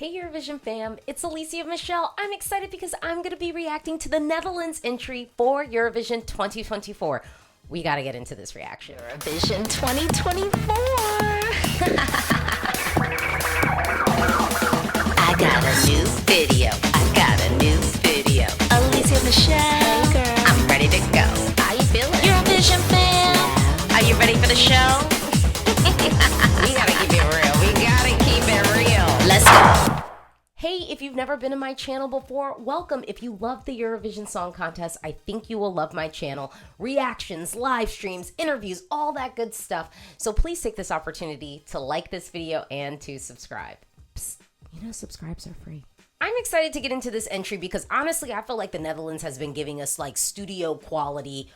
Hey Eurovision fam, it's Alesia Michelle. I'm excited because I'm going to be reacting to the Netherlands entry for Eurovision 2024. We got to get into this reaction. Eurovision 2024. I got a new video. Alesia Michelle. Hey girl. I'm ready to go. How you feeling? Eurovision fam. Yeah. Are you ready for the show? We got to keep it real. Let's go. Hey, if you've never been to my channel before, welcome. If you love the Eurovision Song Contest, I think you will love my channel. Reactions, live streams, interviews, all that good stuff. So please take this opportunity to like this video and to subscribe. Psst, you know, subscribes are free. I'm excited to get into this entry because honestly, I feel like the Netherlands has been giving us like studio quality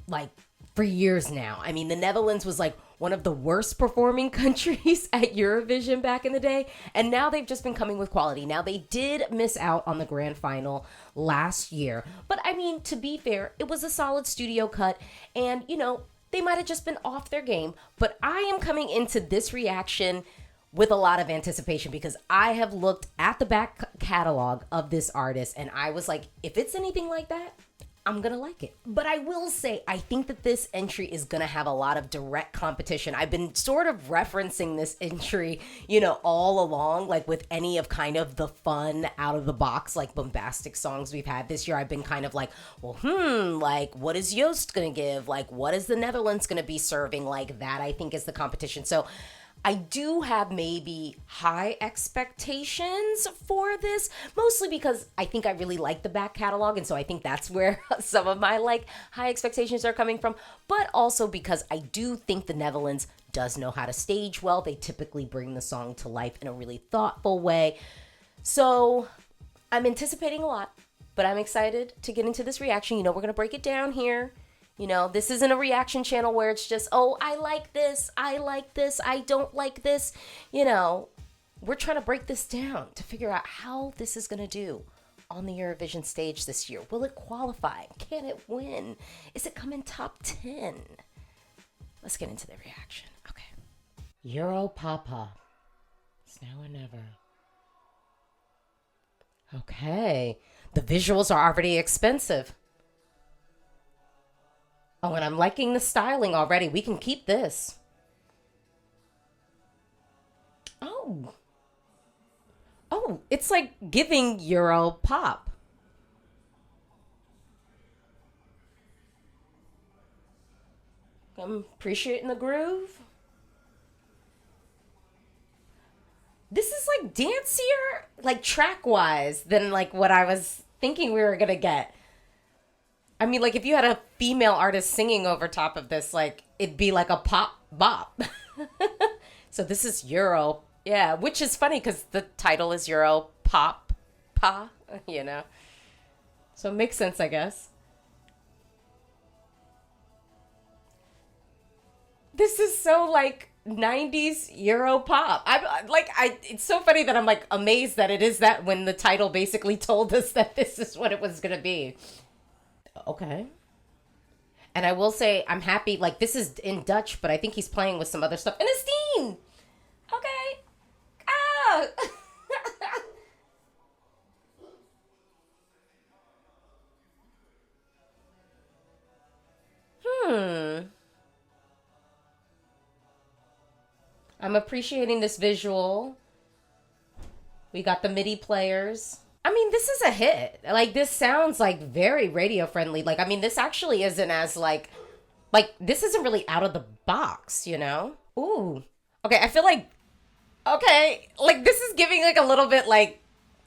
like for years now. I mean, the Netherlands was like one of the worst performing countries at Eurovision back in the day, and now they've just been coming with quality. Now, they did miss out on the grand final last year, but I mean, to be fair, it was a solid studio cut, and you know, they might have just been off their game, but I am coming into this reaction with a lot of anticipation because I have looked at the back catalog of this artist and I was like, if it's anything like that, I'm gonna like it. But I will say, I think that this entry is gonna have a lot of direct competition. I've been sort of referencing this entry, you know, all along, like with any of kind of the fun out of the box, like bombastic songs we've had this year. I've been kind of like, well, like what is Joost gonna give? Like what is the Netherlands gonna be serving? Like that I think is the competition. So I do have maybe high expectations for this, mostly because I think I really like the back catalog, and so I think that's where some of my like high expectations are coming from, but also because I do think the Netherlands does know how to stage well. They typically bring the song to life in a really thoughtful way. So I'm anticipating a lot, but I'm excited to get into this reaction. You know, we're going to break it down here. You know, this isn't a reaction channel where it's just, oh, I like this, I don't like this. You know, we're trying to break this down to figure out how this is going to do on the Eurovision stage this year. Will it qualify? Can it win? Is it coming top 10? Let's get into the reaction. Okay. Europapa. It's now or never. Okay. The visuals are already expensive. Oh, and I'm liking the styling already. We can keep this. Oh. Oh, it's like giving Europop. I'm appreciating the groove. This is like dancier, like track-wise, than like what I was thinking we were gonna get. I mean, like, if you had a female artist singing over top of this, like, it'd be like a pop bop. So this is Euro. Yeah, which is funny because the title is Europapa, you know. So it makes sense, I guess. This is so, like, 90s Europop. It's so funny that I'm, like, amazed that it is that when the title basically told us that this is what it was going to be. Okay. And I will say, I'm happy, like, this is in Dutch, but I think he's playing with some other stuff. And Esteem! Okay. Ah! I'm appreciating this visual. We got the MIDI players. I mean, this is a hit. Like, this sounds, like, very radio-friendly. Like, I mean, this actually isn't as, like, this isn't really out of the box, you know? Ooh. Okay, I feel like, okay, like, this is giving, like, a little bit, like,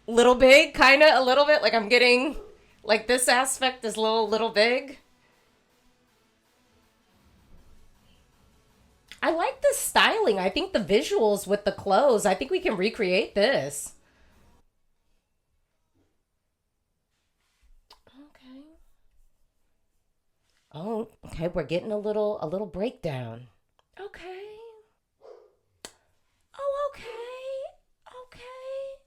Little Big, kind of, a little bit. Like, I'm getting, like, this aspect is Little Big. I like the styling. I think the visuals with the clothes, I think we can recreate this. Oh, okay, we're getting a little breakdown. Okay. Oh, okay. Okay.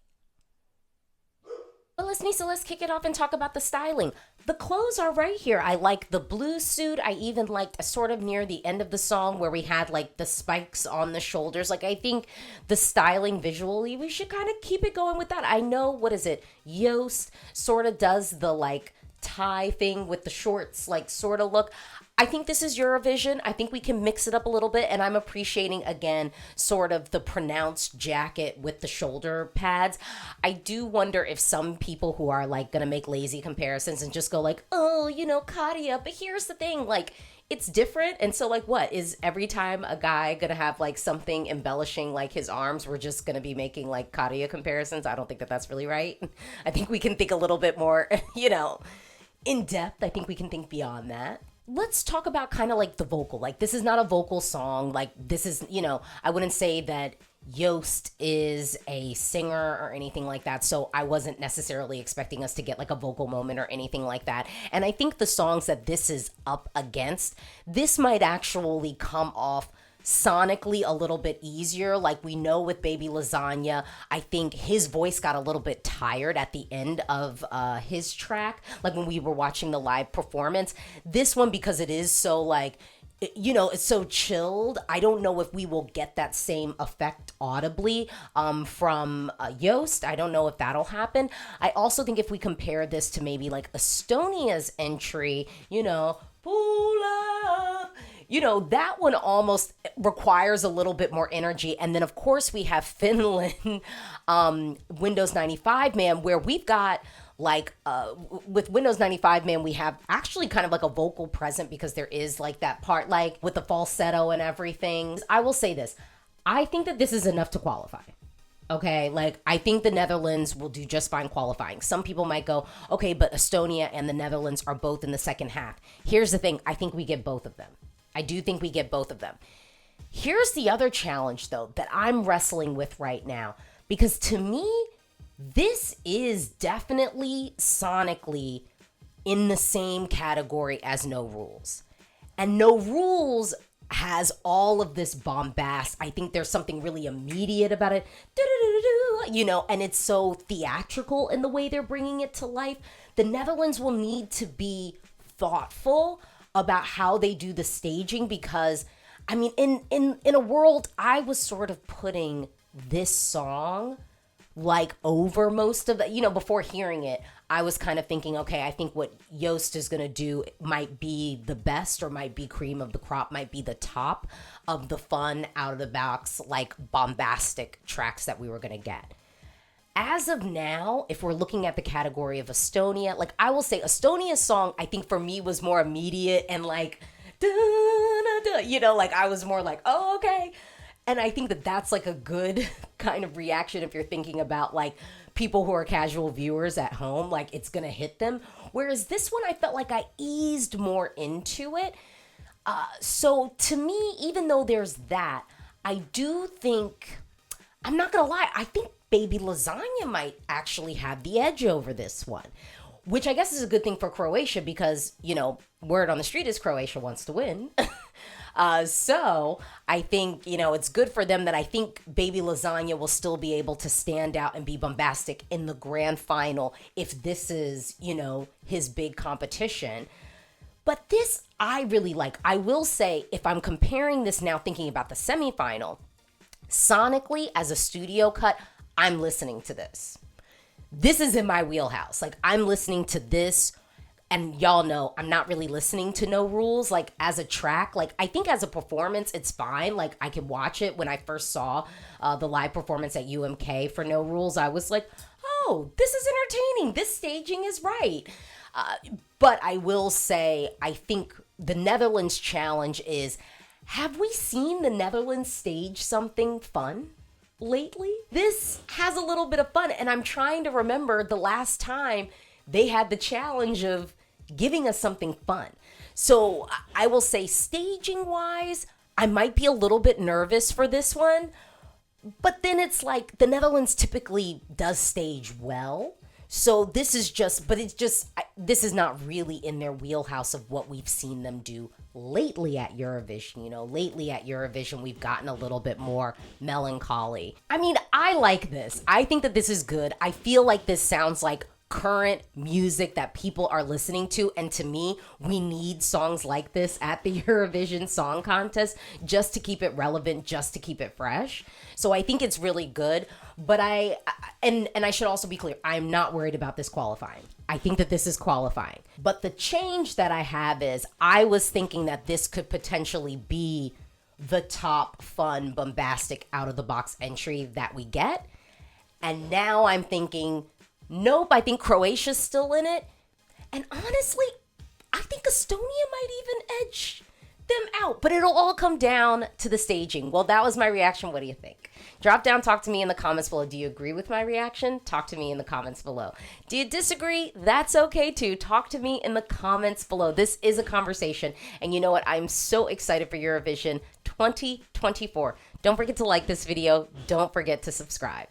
Nisa, let's kick it off and talk about the styling. The clothes are right here. I like the blue suit. I even liked sort of near the end of the song where we had like the spikes on the shoulders. Like I think the styling visually, we should kind of keep it going with that. I know, what is it? Joost sort of does the like tie thing with the shorts, like sort of look. I think this is Eurovision. I think we can mix it up a little bit, and I'm appreciating, again, sort of the pronounced jacket with the shoulder pads. I do wonder if some people who are, like, gonna make lazy comparisons and just go like, oh, you know, Katya, but here's the thing, like, it's different. And so, like, what? Is every time a guy gonna have, like, something embellishing, like, his arms, we're just gonna be making, like, Katya comparisons? I don't think that that's really right. I think we can think a little bit more, you know, in depth. I think we can think beyond that. Let's talk about kind of like the vocal. Like, this is not a vocal song. Like, this is, you know, I wouldn't say that Joost is a singer or anything like that. So I wasn't necessarily expecting us to get like a vocal moment or anything like that. And I think the songs that this is up against, this might actually come off sonically a little bit easier. Like we know with Baby Lasagna, I think his voice got a little bit tired at the end of his track, like when we were watching the live performance. This one, because it is so like, you know, it's so chilled, I don't know if we will get that same effect audibly from Joost. I don't know if that'll happen. I also think if we compare this to maybe like Estonia's entry, you know, pull up, you know, that one almost requires a little bit more energy. And then, of course, we have Finland, Windows 95 Man, where we've got like, with Windows 95 Man, we have actually kind of like a vocal present because there is like that part, like with the falsetto and everything. I will say this. I think that this is enough to qualify. Okay, like I think the Netherlands will do just fine qualifying. Some people might go, okay, but Estonia and the Netherlands are both in the second half. Here's the thing. I think we get both of them. I do think we get both of them. Here's the other challenge, though, that I'm wrestling with right now. Because to me, this is definitely sonically in the same category as No Rules. And No Rules has all of this bombast. I think there's something really immediate about it. You know, and it's so theatrical in the way they're bringing it to life. The Netherlands will need to be thoughtful about how they do the staging, because I mean, in a world, I was sort of putting this song like over most of the, you know, before hearing it, I was kind of thinking, okay, I think what Joost is going to do might be the best, or might be cream of the crop, might be the top of the fun, out of the box, like bombastic tracks that we were going to get. As of now, if we're looking at the category of Estonia, like I will say Estonia's song, I think for me was more immediate and like, you know, like I was more like, oh, okay. And I think that that's like a good kind of reaction if you're thinking about like people who are casual viewers at home, like it's going to hit them. Whereas this one, I felt like I eased more into it. So to me, even though there's that, I do think, I'm not going to lie, I think Baby Lasagna might actually have the edge over this one, which I guess is a good thing for Croatia because, you know, word on the street is Croatia wants to win. So I think, you know, it's good for them that I think Baby Lasagna will still be able to stand out and be bombastic in the grand final if this is, you know, his big competition. But this I really like. I will say, if I'm comparing this now, thinking about the semifinal, sonically as a studio cut, I'm listening to this. This is in my wheelhouse. Like, I'm listening to this, and y'all know I'm not really listening to No Rules, like, as a track. Like, I think as a performance, it's fine. Like, I can watch it. When I first saw the live performance at UMK for No Rules, I was like, oh, this is entertaining. This staging is right. But I will say, I think the Netherlands challenge is, have we seen the Netherlands stage something fun lately? This has a little bit of fun, and I'm trying to remember the last time they had the challenge of giving us something fun. So I will say, staging wise, I might be a little bit nervous for this one, but then it's like the Netherlands typically does stage well. So this is just, but it's just, this is not really in their wheelhouse of what we've seen them do lately at Eurovision. You know, lately at Eurovision, we've gotten a little bit more melancholy. I mean, I like this. I think that this is good. I feel like this sounds like current music that people are listening to. And to me, we need songs like this at the Eurovision Song Contest just to keep it relevant, just to keep it fresh. So I think it's really good. But I should also be clear, I'm not worried about this qualifying. I think that this is qualifying. But the change that I have is I was thinking that this could potentially be the top fun, bombastic, out-of-the-box entry that we get. And now I'm thinking, nope, I think Croatia's still in it. And honestly, I think Estonia might even edge them out. But it'll all come down to the staging. Well, that was my reaction. What do you think? Drop down, talk to me in the comments below. Do you agree with my reaction? Talk to me in the comments below. Do you disagree? That's okay too. Talk to me in the comments below. This is a conversation. And you know what? I'm so excited for Eurovision 2024. Don't forget to like this video. Don't forget to subscribe.